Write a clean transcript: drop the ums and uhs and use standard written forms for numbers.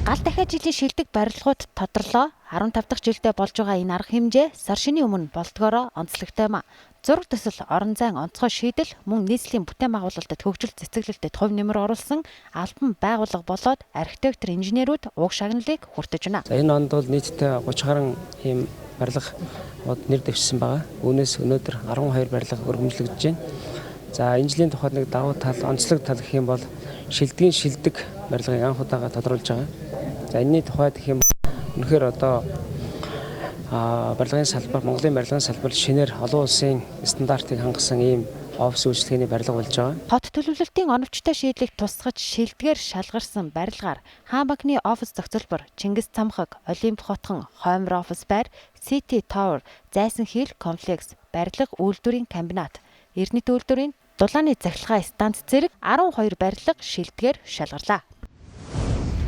Гал дахиад жилийн шилдэг барилгууд тодорлоо. 15 дахь жилдээ болж байгаа энэ арга хэмжээ сар шинийн өмнө болдгоороо онцлогтой юм а. Зураг төсөл, орон зайн онцгой шийдэл, мөн нийслэлийн бүтээн байгуулалтад хөгжил цэцэглэлтэд хувь нэмэр оруулсан албан байгууллага болоод архитектор, инженерүүд уг шагналыг хүртэж байна. Энэ онд бол нийтдээ 30 гаруй ийм барилгууд нэр дэвшсэн байгаа. Үүнээс өнөөдөр 12 барилга өргөмжлөгдөж байна. За энэ жилийн тухайд нэг давуу тал, онцлог тал гэх юм бол шилдэг барилгыг анх удаага тодруулж байгаа. За энэний тухайд гэх юм үнэхээр одоо барилгын салбар, Монголын барилгын салбар шинээр олон улсын стандартыг хангасан ийм офис үйлчлэгээний барилга болж байгаа. Хот төлөвлөлтийн оновчтой шийдлийг тусгаж шилдгээр шалгарсан барилгаар Хаан банкны офис зохицолбор, Чингис цамхаг, Олимп хотхон, Хоймор офис байр, City Tower, Зайсан хил комплекс, барилга үйлдвэрийн комбинат, Эрдэнэт үйлдвэрийн дулааны цахилгаан станц зэрэг 12 барилга шилдгээр шалгарлаа.